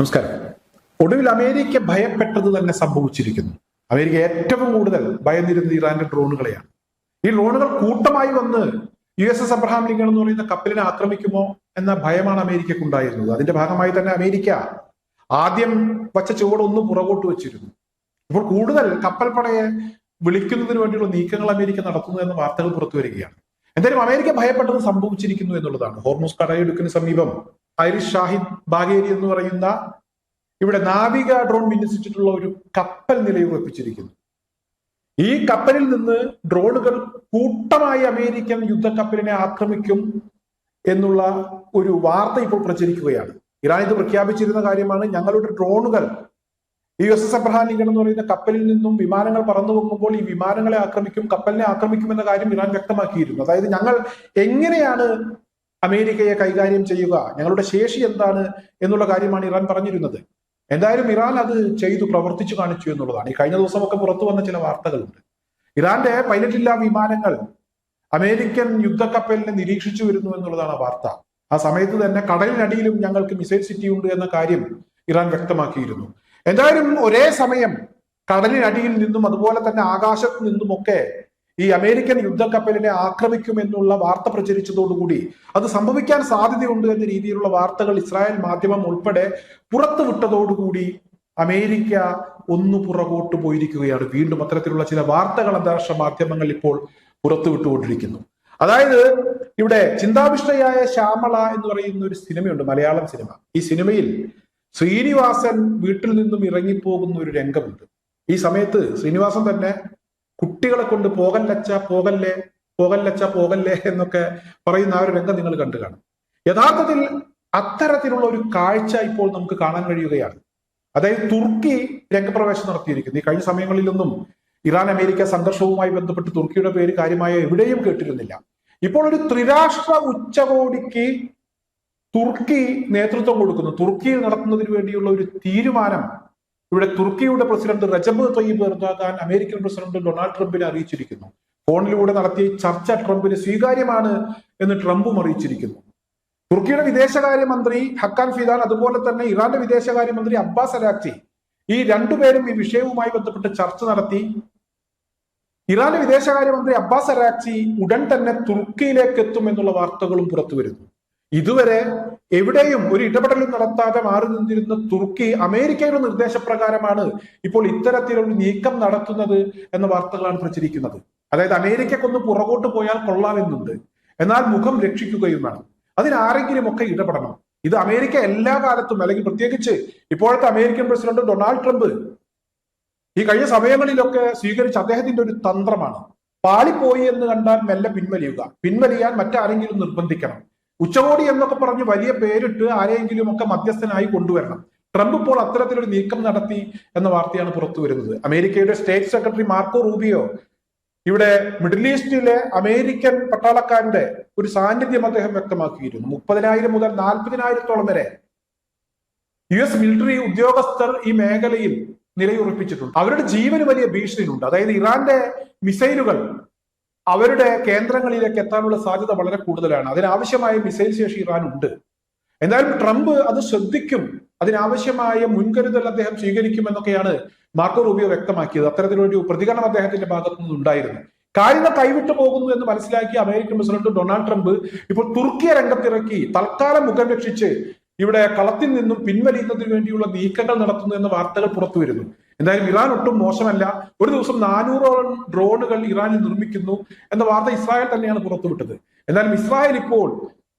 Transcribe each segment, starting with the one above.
നമസ്കാരം. ഒടുവിൽ അമേരിക്ക ഭയപ്പെട്ടത് തന്നെ സംഭവിച്ചിരിക്കുന്നു. അമേരിക്ക ഏറ്റവും കൂടുതൽ ഭയന്നിരുന്നത് ഇറാന്റെ ഡ്രോണുകളെയാണ്. ഈ ഡ്രോണുകൾ കൂട്ടമായി വന്ന് USS അബ്രഹാം ലിങ്കൺ എന്ന് പറയുന്ന കപ്പലിനെ ആക്രമിക്കുമോ എന്ന ഭയമാണ് അമേരിക്കക്ക് ഉണ്ടായിരുന്നത്. അതിന്റെ ഭാഗമായി തന്നെ അമേരിക്ക ആദ്യം വച്ച ചുവട് ഒന്ന് പുറകോട്ട് വെച്ചിരുന്നു. ഇപ്പോൾ കൂടുതൽ കപ്പൽ പടയെ വിളിക്കുന്നതിന് വേണ്ടിയുള്ള നീക്കങ്ങൾ അമേരിക്ക നടത്തുന്നു എന്ന വാർത്തകൾ പുറത്തു വരികയാണ്. എന്തായാലും അമേരിക്ക ഭയപ്പെട്ടത് സംഭവിച്ചിരിക്കുന്നു എന്നുള്ളതാണ്. ഹോർമുസ് കടലിടുക്കിന് സമീപം ഐറിഷ് ഷാഹിദ് ബാഗേരി എന്ന് പറയുന്ന ഇവിടെ നാവിക ഡ്രോൺ വിന്യസിച്ചിട്ടുള്ള ഒരു കപ്പൽ നിലയുറപ്പിച്ചിരിക്കുന്നു. ഈ കപ്പലിൽ നിന്ന് ഡ്രോണുകൾ കൂട്ടമായി അമേരിക്കൻ യുദ്ധക്കപ്പലിനെ ആക്രമിക്കും എന്നുള്ള ഒരു വാർത്ത ഇപ്പോൾ പ്രചരിക്കുകയാണ്. ഇറാൻ ഇത് പ്രഖ്യാപിച്ചിരുന്ന കാര്യമാണ്. ഞങ്ങളുടെ ഡ്രോണുകൾ USS അബ്രഹാം ലിങ്കൺ എന്ന് പറയുന്ന കപ്പലിൽ നിന്നും വിമാനങ്ങൾ പറന്നു പോകുമ്പോൾ ഈ വിമാനങ്ങളെ ആക്രമിക്കും, കപ്പലിനെ ആക്രമിക്കും എന്ന കാര്യം ഇറാൻ വ്യക്തമാക്കിയിരുന്നു. അതായത് ഞങ്ങൾ എങ്ങനെയാണ് അമേരിക്കയെ കൈകാര്യം ചെയ്യുക, ഞങ്ങളുടെ ശേഷി എന്താണ് എന്നുള്ള കാര്യമാണ് ഇറാൻ പറഞ്ഞിരുന്നത്. എന്തായാലും ഇറാൻ അത് ചെയ്തു പ്രവർത്തിച്ചു കാണിച്ചു എന്നുള്ളതാണ്. ഈ കഴിഞ്ഞ ദിവസമൊക്കെ പുറത്തു വന്ന ചില വാർത്തകളുണ്ട്. ഇറാന്റെ പൈലറ്റില്ലാ വിമാനങ്ങൾ അമേരിക്കൻ യുദ്ധക്കപ്പലിനെ നിരീക്ഷിച്ചു വരുന്നു എന്നുള്ളതാണ് വാർത്ത. ആ സമയത്ത് തന്നെ കടലിനടിയിലും ഞങ്ങൾക്ക് മിസൈൽ സിറ്റി ഉണ്ട് എന്ന കാര്യം ഇറാൻ വ്യക്തമാക്കിയിരുന്നു. എന്തായാലും ഒരേ സമയം കടലിനടിയിൽ നിന്നും അതുപോലെ തന്നെ ആകാശത്ത് നിന്നുമൊക്കെ ഈ അമേരിക്കൻ യുദ്ധക്കപ്പലിനെ ആക്രമിക്കുമെന്നുള്ള വാർത്ത പ്രചരിച്ചതോടുകൂടി അത് സംഭവിക്കാൻ സാധ്യതയുണ്ട് എന്ന രീതിയിലുള്ള വാർത്തകൾ ഇസ്രായേൽ മാധ്യമം ഉൾപ്പെടെ പുറത്തുവിട്ടതോടുകൂടി അമേരിക്ക ഒന്ന് പുറകോട്ട് പോയിരിക്കുകയാണ്. വീണ്ടും അത്തരത്തിലുള്ള ചില വാർത്തകൾ അന്താരാഷ്ട്ര മാധ്യമങ്ങൾ ഇപ്പോൾ പുറത്തുവിട്ടുകൊണ്ടിരിക്കുന്നു. അതായത് ഇവിടെ ചിന്താവിഷ്ടയായ ശ്യാമള എന്ന് പറയുന്ന ഒരു സിനിമയുണ്ട്, മലയാളം സിനിമ. ഈ സിനിമയിൽ ശ്രീനിവാസൻ വീട്ടിൽ നിന്നും ഇറങ്ങിപ്പോകുന്ന ഒരു രംഗമുണ്ട്. ഈ സമയത്ത് ശ്രീനിവാസൻ തന്നെ കുട്ടികളെ കൊണ്ട് പോകല്ലച്ച പോകല്ലേ, പോകല്ലച്ച പോകല്ലേ എന്നൊക്കെ പറയുന്ന ആ ഒരു രംഗം നിങ്ങൾ കണ്ടു കാണും. യഥാർത്ഥത്തിൽ അത്തരത്തിലുള്ള ഒരു കാഴ്ച ഇപ്പോൾ നമുക്ക് കാണാൻ കഴിയുകയാണ്. അതായത് തുർക്കി രംഗപ്രവേശം നടത്തിയിരിക്കുന്നു. ഈ കഴിഞ്ഞ സമയങ്ങളിലൊന്നും ഇറാൻ അമേരിക്ക സംഘർഷവുമായി ബന്ധപ്പെട്ട് തുർക്കിയുടെ പേര് കാര്യമായ എവിടെയും കേട്ടിരുന്നില്ല. ഇപ്പോൾ ഒരു ത്രിരാഷ്ട്ര ഉച്ചകോടിക്ക് തുർക്കി നേതൃത്വം കൊടുക്കുന്നു. തുർക്കിയിൽ നടത്തുന്നതിന് വേണ്ടിയുള്ള ഒരു തീരുമാനം ഇവിടെ തുർക്കിയുടെ president Recep Tayyip Erdogan American president Donald ട്രംപിനെ അറിയിച്ചിരിക്കുന്നു. ഫോണിലൂടെ നടത്തിയ ചർച്ച ട്രംപിന് സ്വീകാര്യമാണ് എന്ന് ട്രംപും അറിയിച്ചിരിക്കുന്നു. തുർക്കിയുടെ വിദേശകാര്യമന്ത്രി ഹക്കാൻ ഫിദാൻ, അതുപോലെ തന്നെ ഇറാന്റെ വിദേശകാര്യമന്ത്രി അബ്ബാസ് അരാക്ചി, ഈ രണ്ടുപേരും ഈ വിഷയവുമായി ബന്ധപ്പെട്ട് ചർച്ച നടത്തി. ഇറാന്റെ വിദേശകാര്യമന്ത്രി അബ്ബാസ് അരാക്ചി ഉടൻ തന്നെ തുർക്കിയിലേക്ക് എത്തും എന്നുള്ള വാർത്തകളും പുറത്തു വരുന്നു. ഇതുവരെ എവിടെയും ഒരു ഇടപെടലും നടത്താതെ മാറി നിന്നിരുന്ന തുർക്കി അമേരിക്കയുടെ നിർദ്ദേശപ്രകാരമാണ് ഇപ്പോൾ ഇത്തരത്തിലൊരു നീക്കം നടത്തുന്നത് എന്ന വാർത്തകളാണ് പ്രചരിക്കുന്നത്. അതായത് അമേരിക്കക്കൊന്ന് പുറകോട്ട് പോയാൽ കൊള്ളാമെന്നുണ്ട്, എന്നാൽ മുഖം രക്ഷിക്കുകയും വേണം. അതിനാരെങ്കിലും ഒക്കെ ഇടപെടണം. ഇത് അമേരിക്ക എല്ലാ കാലത്തും, അല്ലെങ്കിൽ പ്രത്യേകിച്ച് ഇപ്പോഴത്തെ അമേരിക്കൻ പ്രസിഡന്റ് ഡൊണാൾഡ് ട്രംപ് ഈ കഴിഞ്ഞ സമയങ്ങളിലൊക്കെ സ്വീകരിച്ച അദ്ദേഹത്തിന്റെ ഒരു തന്ത്രമാണ്. പാളിപ്പോയി എന്ന് കണ്ടാൽ മെല്ലെ പിൻവലിയുക, പിൻവലിയാൻ മറ്റാരെങ്കിലും നിർബന്ധിക്കണം. ഉച്ചകോടി എന്നൊക്കെ പറഞ്ഞ് വലിയ പേരിട്ട് ആരെയെങ്കിലും ഒക്കെ മധ്യസ്ഥനായി കൊണ്ടുവരണം. ട്രംപ് ഇപ്പോൾ അത്തരത്തിലൊരു നീക്കം നടത്തി എന്ന വാർത്തയാണ് പുറത്തു വരുന്നത്. അമേരിക്കയുടെ സ്റ്റേറ്റ് സെക്രട്ടറി മാർക്കോ റൂബിയോ ഇവിടെ മിഡിൽ ഈസ്റ്റിലെ അമേരിക്കൻ പട്ടാളക്കാരുടെ ഒരു സാന്നിധ്യം അദ്ദേഹം വ്യക്തമാക്കിയിരുന്നു. 30,000 മുതൽ 40,000 വരെ US മിലിറ്ററി ഉദ്യോഗസ്ഥർ ഈ മേഖലയിൽ നിലയുറപ്പിച്ചിട്ടുണ്ട്. അവരുടെ ജീവന് വലിയ ഭീഷണിയുണ്ട്. അതായത് ഇറാന്റെ മിസൈലുകൾ അവരുടെ കേന്ദ്രങ്ങളിലേക്ക് എത്താനുള്ള സാധ്യത വളരെ കൂടുതലാണ്. അതിനാവശ്യമായ മിസൈൽ ശേഷി ഇറാൻ ഉണ്ട്. എന്തായാലും ട്രംപ് അത് ശ്രദ്ധിക്കും, അതിനാവശ്യമായ മുൻകരുതൽ അദ്ദേഹം സ്വീകരിക്കുമെന്നൊക്കെയാണ് മാർക്കോ റൂബിയോ വ്യക്തമാക്കിയത്. അത്തരത്തിലൊരു പ്രതികരണം അദ്ദേഹത്തിന്റെ ഭാഗത്തു നിന്നുണ്ടായിരുന്നു. കാര്യങ്ങൾ കൈവിട്ടു പോകുന്നു എന്ന് മനസ്സിലാക്കി അമേരിക്കൻ പ്രസിഡന്റ് ഡൊണാൾഡ് ട്രംപ് ഇപ്പോൾ തുർക്കിയെ രംഗത്തിറക്കി തൽക്കാലം മുഖം രക്ഷിച്ച് ഇവിടെ കളത്തിൽ നിന്നും പിൻവലിയുന്നതിന് വേണ്ടിയുള്ള നീക്കങ്ങൾ നടത്തുന്നു എന്ന വാർത്തകൾ പുറത്തു വരുന്നു. എന്തായാലും ഇറാൻ ഒട്ടും മോശമല്ല. ഒരു ദിവസം 400ഓളം ഡ്രോണുകൾ ഇറാനിൽ നിർമ്മിക്കുന്നു എന്ന വാർത്ത ഇസ്രായേൽ തന്നെയാണ് പുറത്തുവിട്ടത്. എന്നാലും ഇസ്രായേൽ ഇപ്പോൾ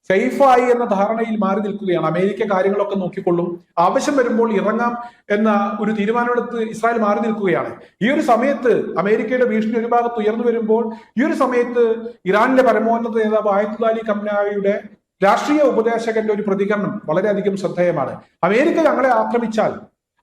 സേഫായി എന്ന ധാരണയിൽ മാറി നിൽക്കുകയാണ്. അമേരിക്ക കാര്യങ്ങളൊക്കെ നോക്കിക്കൊള്ളും, ആവശ്യം വരുമ്പോൾ ഇറങ്ങാം എന്ന ഒരു തീരുമാനമെടുത്ത് ഇസ്രായേൽ മാറി നിൽക്കുകയാണ്. ഈ ഒരു സമയത്ത് അമേരിക്കയുടെ ഭീഷണി ഒരു ഭാഗത്ത് ഉയർന്നു വരുമ്പോൾ ഈ ഒരു സമയത്ത് ഇറാനിലെ പരമോന്നത നേതാവ് ആയത്തുല്ലാ അലി ഖംനായിയുടെ രാഷ്ട്രീയ ഉപദേശകന്റെ ഒരു പ്രതികരണം വളരെയധികം ശ്രദ്ധേയമാണ്. അമേരിക്ക ഞങ്ങളെ ആക്രമിച്ചാൽ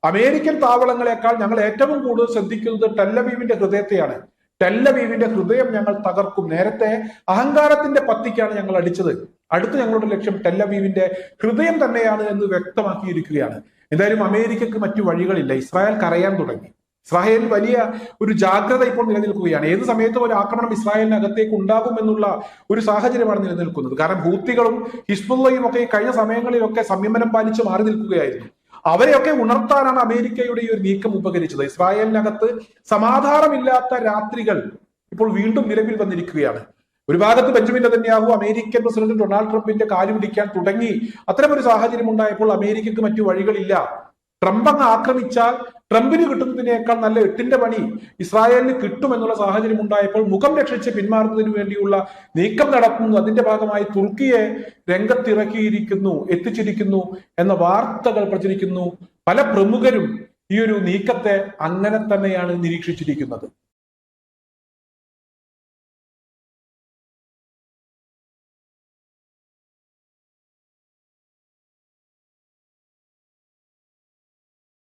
അമേരിക്കൻ താവളങ്ങളെക്കാൾ ഞങ്ങൾ ഏറ്റവും കൂടുതൽ ശ്രദ്ധിക്കുന്നത് ടെല്ലവീവിന്റെ ഹൃദയത്തെയാണ്. ടെല്ലവീവിന്റെ ഹൃദയം ഞങ്ങൾ തകർക്കും. നേരത്തെ അഹങ്കാരത്തിന്റെ പത്തിക്കാണ് ഞങ്ങൾ അടിച്ചത്, അടുത്ത് ഞങ്ങളുടെ ലക്ഷ്യം ടെല്ലവീവിന്റെ ഹൃദയം തന്നെയാണ് എന്ന് വ്യക്തമാക്കിയിരിക്കുകയാണ്. എന്തായാലും അമേരിക്കക്ക് മറ്റു വഴികളില്ല. ഇസ്രായേൽ കരയാൻ തുടങ്ങി. ഇസ്രായേൽ വലിയ ഒരു ജാഗ്രത ഇപ്പോൾ നിലനിൽക്കുകയാണ്. ഏത് സമയത്തും ഒരു ആക്രമണം ഇസ്രായേലിനകത്തേക്ക് ഉണ്ടാകും എന്നുള്ള ഒരു സാഹചര്യമാണ് നിലനിൽക്കുന്നത്. കാരണം ഹൂത്തികളും ഹിസ്ബുള്ളയും ഒക്കെ കഴിഞ്ഞ സമയങ്ങളിലൊക്കെ സംയമനം പാലിച്ച് മാറി നിൽക്കുകയായിരുന്നു. അവരെയൊക്കെ ഉണർത്താനാണ് അമേരിക്കയുടെ ഈ ഒരു നീക്കം ഉപകരിച്ചത്. ഇസ്രായേലിനകത്ത് സമാധാനമില്ലാത്ത രാത്രികൾ ഇപ്പോൾ വീണ്ടും നിലവിൽ വന്നിരിക്കുകയാണ്. ഒരു ഭാഗത്ത് Benjamin Netanyahu American president Donald ട്രംപിന്റെ കാലു പിടിക്കാൻ തുടങ്ങി. അത്തരമൊരു സാഹചര്യം ഉണ്ടായപ്പോൾ അമേരിക്കക്ക് മറ്റു വഴികളില്ല. ട്രംപ് അങ്ങ് ആക്രമിച്ചാൽ ട്രംപിന് കിട്ടുന്നതിനേക്കാൾ നല്ല 8ന്റെ പണി ഇസ്രായേലിന് കിട്ടുമെന്നുള്ള സാഹചര്യം ഉണ്ടായപ്പോൾ മുഖം രക്ഷിച്ച് പിന്മാറുന്നതിന് വേണ്ടിയുള്ള നീക്കം നടത്തുന്നു. അതിന്റെ ഭാഗമായി തുർക്കിയെ രംഗത്തിറക്കിയിരിക്കുന്നു, എത്തിച്ചിരിക്കുന്നു എന്ന വാർത്തകൾ പ്രചരിക്കുന്നു. പല പ്രമുഖരും ഈ ഒരു നീക്കത്തെ അങ്ങനെ തന്നെയാണ് നിരീക്ഷിച്ചിരിക്കുന്നത്.